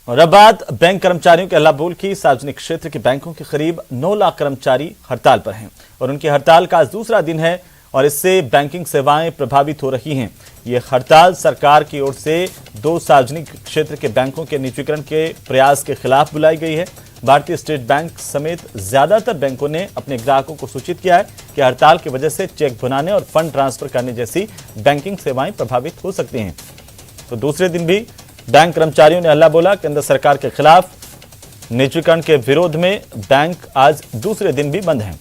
और अब बात बैंक कर्मचारियों के हल्ला बोल की। सार्वजनिक क्षेत्र के बैंकों के करीब 9 लाख कर्मचारी हड़ताल पर हैं और उनकी हड़ताल का आज दूसरा दिन है और इससे बैंकिंग सेवाएं प्रभावित हो रही हैं। ये हड़ताल सरकार की ओर से 2 सार्वजनिक क्षेत्र के बैंकों के निजीकरण के प्रयास के खिलाफ बुलाई गई है। भारतीय स्टेट बैंक समेत ज्यादातर बैंकों ने अपने ग्राहकों को सूचित किया है कि हड़ताल की वजह से चेक भुनाने और फंड ट्रांसफर करने जैसी बैंकिंग सेवाएं प्रभावित हो सकती हैं। तो दूसरे दिन भी बैंक कर्मचारियों ने हल्ला बोला। केंद्र सरकार के खिलाफ निजीकरण के विरोध में बैंक आज दूसरे दिन भी बंद हैं।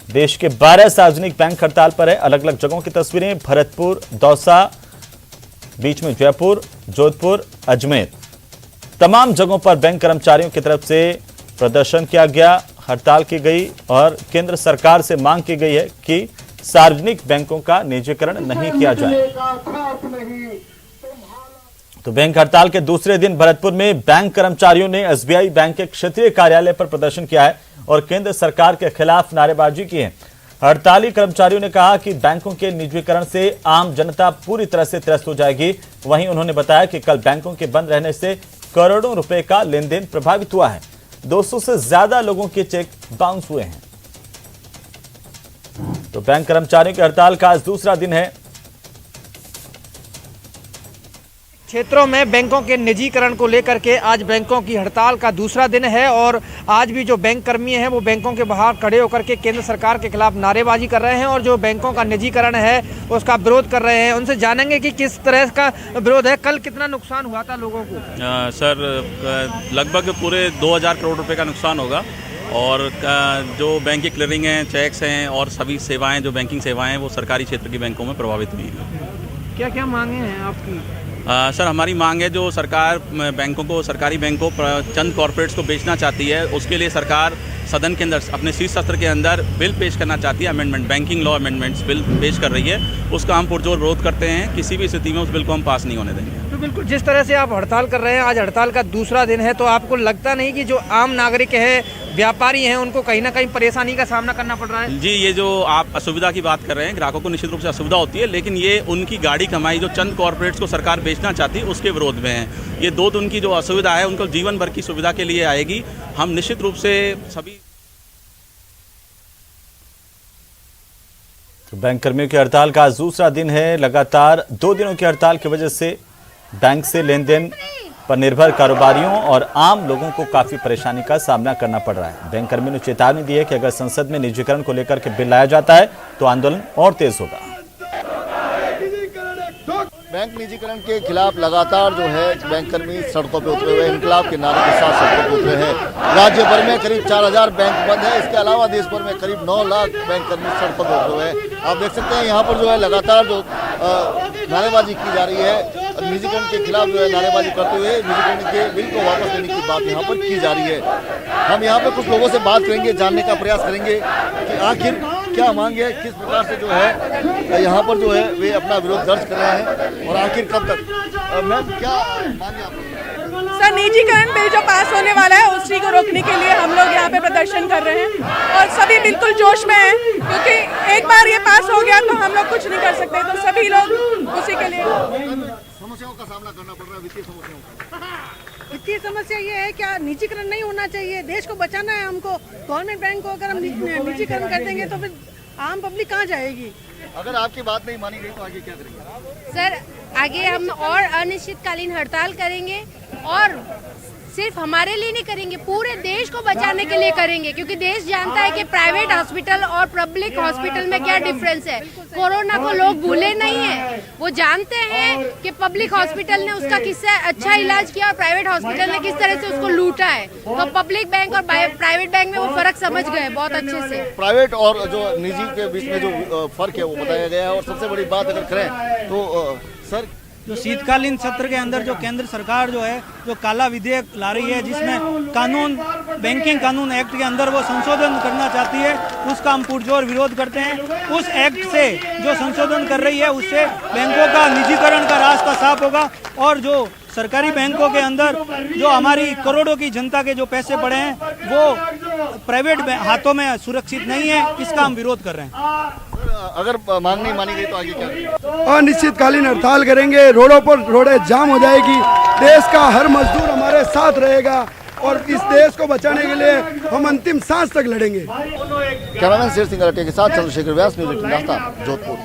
देश के 12 सार्वजनिक बैंक हड़ताल पर है। अलग अलग जगहों की तस्वीरें, भरतपुर, दौसा, बीच में जयपुर, जोधपुर, अजमेर, तमाम जगहों पर बैंक कर्मचारियों की तरफ से प्रदर्शन किया गया, हड़ताल की गई और केंद्र सरकार से मांग की गई है कि सार्वजनिक बैंकों का निजीकरण नहीं किया जाए। तो बैंक हड़ताल के दूसरे दिन भरतपुर में बैंक कर्मचारियों ने एसबीआई बैंक के क्षेत्रीय कार्यालय पर प्रदर्शन किया है और केंद्र सरकार के खिलाफ नारेबाजी की है। हड़ताली कर्मचारियों ने कहा कि बैंकों के निजीकरण से आम जनता पूरी तरह से त्रस्त हो जाएगी। वहीं उन्होंने बताया कि कल बैंकों के बंद रहने से करोड़ों रुपए का लेन देन प्रभावित हुआ है। 200 से ज्यादा लोगों के चेक बाउंस हुए हैं। तो बैंक कर्मचारियों की हड़ताल का आज दूसरा दिन है। क्षेत्रों में बैंकों के निजीकरण को लेकर के आज बैंकों की हड़ताल का दूसरा दिन है और आज भी जो बैंक कर्मी हैं वो बैंकों के बाहर खड़े होकर के केंद्र सरकार के खिलाफ नारेबाजी कर रहे हैं और जो बैंकों का निजीकरण है उसका विरोध कर रहे हैं। उनसे जानेंगे कि किस तरह का विरोध है, कल कितना नुकसान हुआ था लोगों को। सर लगभग पूरे 2000 करोड़ रुपये का नुकसान होगा और जो बैंक की क्लियरिंग हैं, चेक्स हैं और सभी सेवाएँ जो बैंकिंग सेवाएँ हैं वो सरकारी क्षेत्र की बैंकों में प्रभावित हुई हैं। क्या क्या मांगे हैं आपकी? सर हमारी मांग है जो सरकार बैंकों को, सरकारी बैंकों चंद कॉर्पोरेट्स को बेचना चाहती है, उसके लिए सरकार सदन के अंदर अपने शीर्ष सत्र के अंदर बिल पेश करना चाहती है। Amendment, banking law amendments bill पेश कर रही है। उसका हम पुरजोर विरोध करते हैं। किसी भी स्थिति में उस बिल को हम पास नहीं होने देंगे। तो बिल्कुल जिस तरह से आप हड़ताल कर रहे हैं, आज हड़ताल का दूसरा दिन है, तो आपको लगता नहीं कि जो आम नागरिक है, व्यापारी हैं, उनको कहीं ना कहीं परेशानी का सामना करना पड़ रहा है? जी, ये जो आप असुविधा की बात कर रहे हैं, ग्राहकों को निश्चित रूप से असुविधा होती है, लेकिन ये उनकी गाड़ी कमाई जो चंद कॉर्पोरेट्स को सरकार बेचना चाहती है उसके विरोध में है। ये दो दिन की जो असुविधा है उनको जीवन भर की सुविधा के लिए आएगी। हम निश्चित रूप से सभी। तो बैंक कर्मियों की हड़ताल का आज दूसरा दिन है। लगातार 2 दिनों की हड़ताल की वजह से बैंक से लेन देन पर निर्भर कारोबारियों और आम लोगों को काफी परेशानी का सामना करना पड़ रहा है। बैंक कर्मियों ने चेतावनी दी है कि अगर संसद में निजीकरण को लेकर के बिल लाया जाता है तो आंदोलन और तेज होगा। बैंक निजीकरण के खिलाफ लगातार जो है बैंक कर्मी सड़कों पे उतरे हुए, इनकलाब के नारे के साथ सड़कों पे उतरे हैं। राज्य भर में करीब 4000 बैंक बंद है। इसके अलावा देश भर में करीब 9 लाख बैंक कर्मी सड़कों पे उतरे हुए हैं। आप देख सकते हैं यहाँ पर जो है लगातार जो नारेबाजी की जा रही है, निजीकरण के खिलाफ जो है नारेबाजी करते हुए निजीकरण के बिल को वापस लेने की बात यहाँ पर की जा रही है। हम यहाँ पर कुछ लोगों से बात करेंगे, जानने का प्रयास करेंगे कि आखिर क्या मांग है, किस प्रकार से जो है यहाँ पर जो है वे अपना विरोध दर्ज कर रहे हैं और आखिर कब तक। मैम क्या मांगे आप? सर, निजीकरण बिल जो पास होने वाला है उसी को रोकने के लिए हम लोग यहाँ पे प्रदर्शन कर रहे हैं और सभी बिल्कुल जोश में हैं, क्योंकि एक बार ये पास हो गया तो हम लोग कुछ नहीं कर सकते, तो सभी लोग उसी के लिए। समस्याओं का सामना करना पड़ रहा है, वित्तीय समस्याओं का। वित्तीय समस्या ये है, क्या निजीकरण नहीं होना चाहिए? देश को बचाना है हमको। गवर्नमेंट बैंक को अगर हम निजीकरण कर देंगे तो फिर आम पब्लिक कहाँ जाएगी? अगर आपकी बात नहीं मानी गई तो आगे क्या करेंगे? सर, आगे हम और अनिश्चितकालीन हड़ताल करेंगे और सिर्फ हमारे लिए नहीं करेंगे, पूरे देश को बचाने के लिए करेंगे, क्योंकि देश जानता है कि प्राइवेट हॉस्पिटल और पब्लिक हॉस्पिटल में क्या डिफरेंस है। कोरोना को लोग भूले नहीं है, वो जानते हैं कि पब्लिक हॉस्पिटल ने उसका किससे अच्छा इलाज किया और प्राइवेट हॉस्पिटल ने किस तरह से उसको लूटा है। तो पब्लिक बैंक और प्राइवेट बैंक में वो फर्क समझ गए बहुत अच्छे से। प्राइवेट और जो निजी के बीच में जो फर्क है वो बताया गया है। और सबसे बड़ी बात अगर करें तो सर, जो शीतकालीन सत्र के अंदर जो केंद्र सरकार जो है जो काला विधेयक ला रही है, जिसमें कानून, बैंकिंग कानून एक्ट के अंदर वो संशोधन करना चाहती है, उसका हम पुरजोर विरोध करते हैं। उस एक्ट से जो संशोधन कर रही है उससे बैंकों का निजीकरण का रास्ता साफ होगा और जो सरकारी बैंकों के अंदर जो हमारी करोड़ों की जनता के जो पैसे पड़े हैं वो प्राइवेट हाथों में सुरक्षित नहीं है, इसका हम विरोध कर रहे हैं। अगर मांग नहीं मानी गई तो आगे क्या करेंगे? अनिश्चितकालीन हड़ताल करेंगे, रोडों पर रोडें जाम हो जाएगी। देश का हर मजदूर हमारे हमारे साथ रहेगा और इस देश को बचाने के लिए हम अंतिम सांस तक लड़ेंगे। कैमरामैन शेर सिंह गलाटे के साथ चंद्रशेखर व्यास, न्यूज़ 18 नाश्ता, जोधपुर।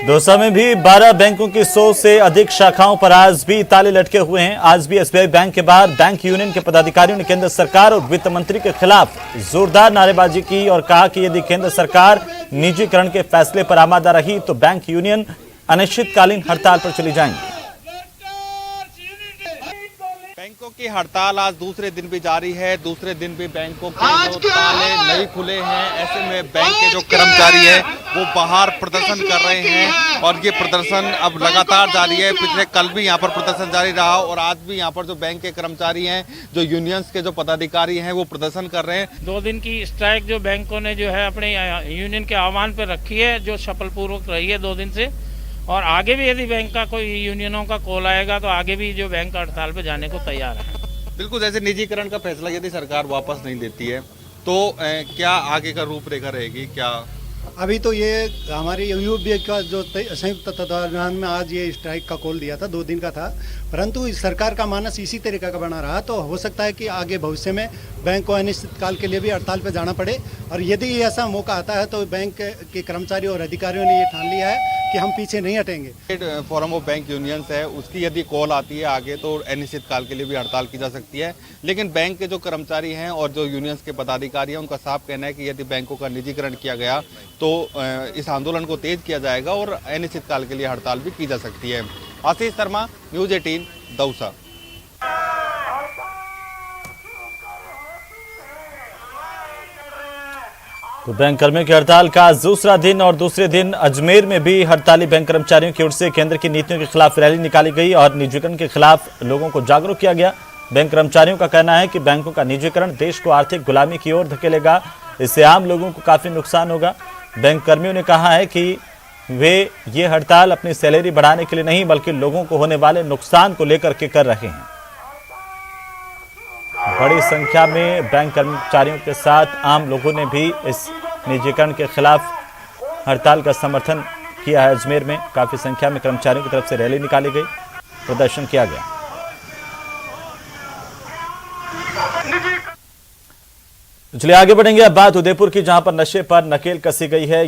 दौसा में भी 12 बैंकों की 100 से अधिक शाखाओं पर आज भी ताले लटके हुए हैं। आज भी एसबीआई बैंक के बाहर बैंक यूनियन के पदाधिकारियों ने केंद्र सरकार और वित्त मंत्री के खिलाफ जोरदार नारेबाजी की और कहा कि यदि केंद्र सरकार निजीकरण के फैसले पर आमादा रही तो बैंक यूनियन अनिश्चितकालीन हड़ताल पर चली जाएंगी। बैंकों की हड़ताल आज दूसरे दिन भी जारी है। दूसरे दिन भी बैंकों के जो ताले नहीं खुले हैं, ऐसे में बैंक के जो कर्मचारी हैं वो बाहर प्रदर्शन कर रहे हैं और ये प्रदर्शन अब लगातार जारी है। पिछले कल भी यहाँ पर प्रदर्शन जारी रहा और आज भी यहाँ पर जो बैंक के कर्मचारी हैं, जो यूनियंस के जो पदाधिकारी हैं वो प्रदर्शन कर रहे हैं। 2 दिन की स्ट्राइक जो बैंकों ने जो है अपने यूनियन के आह्वान पर रखी है, जो सफलपूर्वक रही है 2 दिन से, और आगे भी यदि बैंक का कोई यूनियनों का कॉल आएगा तो आगे भी जो बैंक हड़ताल पे जाने को तैयार है। बिल्कुल, जैसे निजीकरण का फैसला यदि सरकार वापस नहीं देती है तो क्या आगे का रूपरेखा रहेगी? क्या अभी तो ये हमारी यूपीए का जो संयुक्त तत्वाधान में आज ये स्ट्राइक का कॉल दिया था, 2 दिन का था, परंतु इस सरकार का मानस इसी तरीके का बना रहा तो हो सकता है कि आगे भविष्य में बैंक को अनिश्चितकाल के लिए भी हड़ताल पे जाना पड़े। और यदि ऐसा मौका आता है तो बैंक के कर्मचारियों और अधिकारियों ने ये ठान लिया है कि हम पीछे नहीं हटेंगे। फोरम ऑफ बैंक यूनियंस है, उसकी यदि कॉल आती है आगे तो अनिश्चितकाल के लिए भी हड़ताल की जा सकती है। लेकिन बैंक के जो कर्मचारी हैं और जो यूनियंस के पदाधिकारी हैं उनका साफ कहना है कि यदि बैंकों का निजीकरण किया गया तो इस आंदोलन को तेज किया जाएगा और अनिश्चितकाल के लिए हड़ताल भी की जा सकती है। आशीष शर्मा, न्यूज़ 18, दौसा। तो बैंक कर्मियों की हड़ताल का दूसरा दिन और दूसरे दिन अजमेर में भी हड़ताली बैंक कर्मचारियों की ओर से केंद्र की नीतियों के खिलाफ रैली निकाली गई और निजीकरण के खिलाफ लोगों को जागरूक किया गया। बैंक कर्मचारियों का कहना है कि बैंकों का निजीकरण देश को आर्थिक गुलामी की ओर धकेलेगा, इससे आम लोगों को काफी नुकसान होगा। बैंक कर्मियों ने कहा है कि वे ये हड़ताल अपनी सैलरी बढ़ाने के लिए नहीं बल्कि लोगों को होने वाले नुकसान को लेकर के कर रहे हैं। बड़ी संख्या में बैंक कर्मचारियों के साथ आम लोगों ने भी इस निजीकरण के खिलाफ हड़ताल का समर्थन किया है। अजमेर में काफी संख्या में कर्मचारियों की तरफ से रैली निकाली गई, प्रदर्शन किया गया। चलिए आगे बढ़ेंगे। अब बात उदयपुर की, जहां पर नशे पर नकेल कसी गई है।